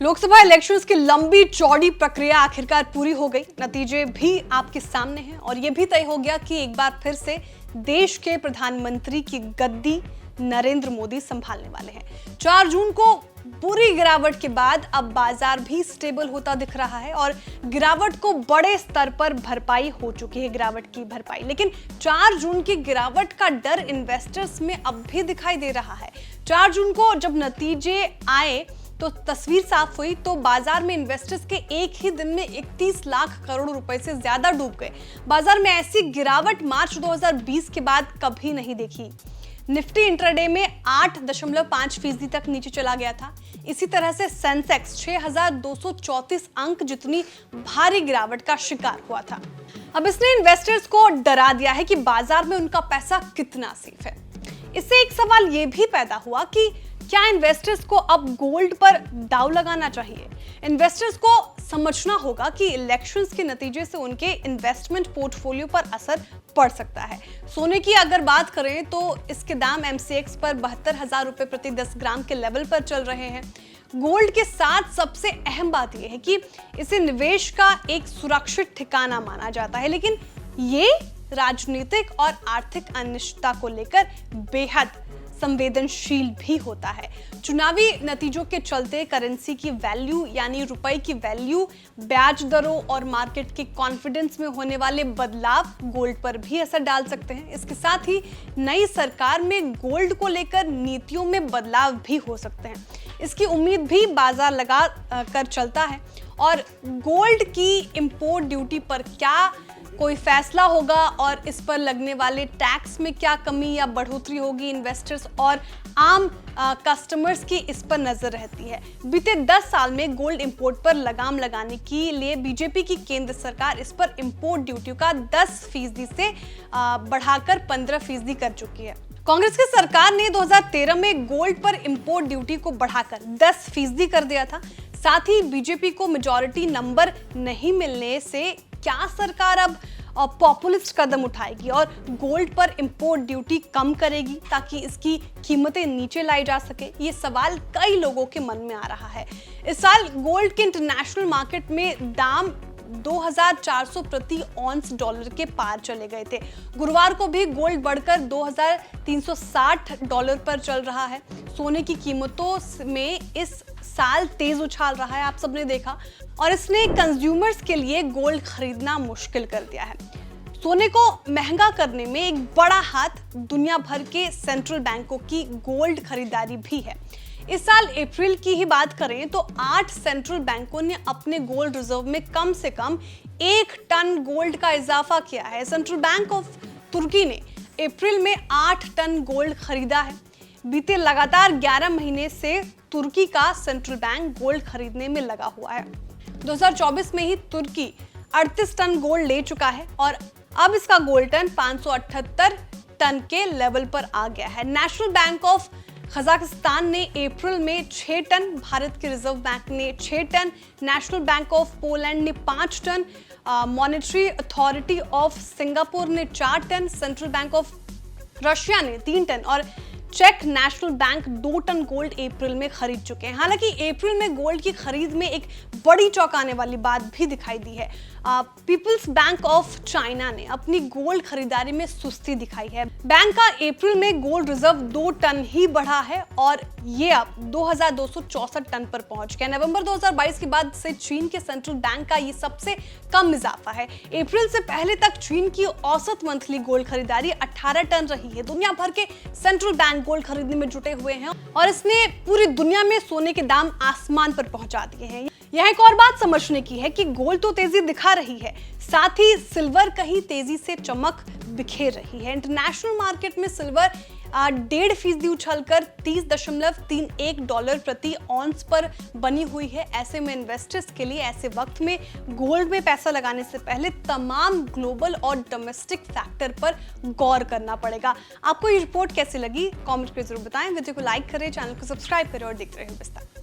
Lok Sabha elections की लंबी चौड़ी प्रक्रिया आखिरकार पूरी हो गई। नतीजे भी आपके सामने हैं और यह भी तय हो गया कि एक बार फिर से देश के प्रधानमंत्री की गद्दी नरेंद्र मोदी संभालने वाले हैं। 4 जून को बुरी गिरावट के बाद अब बाजार भी स्टेबल होता दिख रहा है और गिरावट को बड़े स्तर पर भरपाई हो चुकी है, गिरावट की भरपाई। लेकिन 4 जून की गिरावट का डर इन्वेस्टर्स में अब भी दिखाई दे रहा है। 4 जून को जब नतीजे आए तो तस्वीर साफ हुई तो बाजार में इन्वेस्टर्स के एक ही दिन में 31 लाख करोड़ रुपए से ज्यादा डूब गए। बाजार में ऐसी गिरावट मार्च 2020 के बाद कभी नहीं देखी। निफ्टी इंट्राडे में 8.5% तक नीचे चला गया था। इसी तरह से सेंसेक्स 6,234 अंक जितनी भारी गिरावट का शिकार हुआ था। अब इसने इन्वेस्टर्स को डरा दिया है कि बाजार में उनका पैसा कितना सेफ है। इससे एक सवाल यह भी पैदा हुआ कि क्या इन्वेस्टर्स को अब गोल्ड पर दांव लगाना चाहिए। इन्वेस्टर्स को समझना होगा कि इलेक्शंस के नतीजे से उनके इन्वेस्टमेंट पोर्टफोलियो पर असर पड़ सकता है। सोने की अगर बात करें तो इसके दाम MCX पर 72,000 रुपए प्रति 10 ग्राम के लेवल पर चल रहे हैं। गोल्ड के साथ सबसे अहम बात यह है कि इसे निवेश का एक सुरक्षित ठिकाना माना जाता है, लेकिन ये राजनीतिक और आर्थिक अनिश्चितता को लेकर बेहद संवेदनशील भी होता है। चुनावी नतीजों के चलते करेंसी की वैल्यू यानी रुपए की वैल्यू, ब्याज दरों और मार्केट के कॉन्फिडेंस में होने वाले बदलाव गोल्ड पर भी असर डाल सकते हैं। इसके साथ ही नई सरकार में गोल्ड को लेकर नीतियों में बदलाव भी हो सकते हैं। इसकी उम्मीद भी बाजार लगा कर चलता है और गोल्ड की इंपोर्ट ड्यूटी पर क्या कोई फैसला होगा और इस पर लगने वाले टैक्स में क्या कमी या बढ़ोतरी होगी, इन्वेस्टर्स और आम कस्टमर्स की इस पर नजर रहती है। बीते 10 साल में गोल्ड इंपोर्ट पर लगाम लगाने के लिए बीजेपी की केंद्र सरकार इस पर इंपोर्ट ड्यूटी का 10% से बढ़ाकर 15% कर चुकी है। कांग्रेस की सरकार ने 2013 में गोल्ड पर इंपोर्ट ड्यूटी को बढ़ाकर 10% कर दिया था। साथ ही बीजेपी को मेजॉरिटी नंबर नहीं मिलने से क्या सरकार अब पॉपुलिस्ट कदम उठाएगी और गोल्ड पर इंपोर्ट ड्यूटी कम करेगी ताकि इसकी कीमतें नीचे लाई जा सके? ये सवाल कई लोगों के मन में आ रहा है। इस साल गोल्ड के इंटरनेशनल मार्केट में दाम 2,400 प्रति ऑन्स डॉलर के पार चले गए थे। गुरुवार को भी गोल्ड बढ़कर 2,360 डॉलर पर चल रहा है। सोने की कीमतों में इस साल तेज उछाल रहा है, आप सबने देखा, और इसने कंज्यूमर्स के लिए गोल्ड खरीदना मुश्किल कर दिया है। सोने को महंगा करने में एक बड़ा हाथ दुनिया भर के सेंट्रल बैंकों की गोल्ड खरीदारी भी है। इस साल अप्रैल की ही बात करें तो 8 सेंट्रल बैंकों ने अपने गोल्ड रिजर्व में कम से कम 1 टन गोल्ड का इजाफा किया है। सेंट्रल बैंक ऑफ तुर्की ने अप्रैल में 8 टन गोल्ड खरीदा है। बीते लगातार 11 महीने से तुर्की का सेंट्रल बैंक गोल्ड खरीदने में लगा हुआ है। 2024 में ही तुर्की 38 टन गोल्ड ले चुका है और अब इसका गोल्ड टन 578 टन के लेवल पर आ गया है। नेशनल बैंक ऑफ कजाकिस्तान ने अप्रैल में 6 टन, भारत के रिजर्व बैंक ने 6 ton, National Bank of Poland ने 5 ton, Monetary Authority of Singapore ने 4 ton, Central Bank of Russia ने 3 टन और चेक National Bank 2 ton gold April में खरीद चुके हैं। हालांकि अप्रैल में गोल्ड की खरीद में एक बड़ी चौंकाने वाली बात भी दिखाई दी है। पीपल्स बैंक ऑफ चाइना ने अपनी गोल्ड खरीदारी में सुस्ती दिखाई है। बैंक का अप्रैल में गोल्ड रिजर्व 2 टन ही बढ़ा है और ये अब 2,264 टन पर पहुंच गया। नवंबर 2022 के बाद से चीन के सेंट्रल बैंक का ये सबसे कम इजाफा है। अप्रैल से पहले तक चीन की औसत मंथली गोल्ड खरीदारी 18 टन रही है। दुनिया भर के सेंट्रल बैंक गोल्ड खरीदने में जुटे हुए हैं और इसने पूरी दुनिया में सोने के दाम आसमान पर पहुंचा दिए हैं। यह एक और बात समझने की है कि गोल्ड तो तेजी दिखा रही है, साथ ही सिल्वर कहीं तेजी से चमक बिखेर रही है। इंटरनेशनल मार्केट में सिल्वर 1.5% उछलकर $30.31 प्रति ऑन्स पर बनी हुई है। ऐसे में इन्वेस्टर्स के लिए ऐसे वक्त में गोल्ड में पैसा लगाने से पहले तमाम ग्लोबल और डोमेस्टिक फैक्टर पर गौर करना पड़ेगा। आपको ये रिपोर्ट कैसी लगी कमेंट करके जरूर बताएं। वीडियो को लाइक करें, चैनल को सब्सक्राइब करें और देखते रहें विस्तार।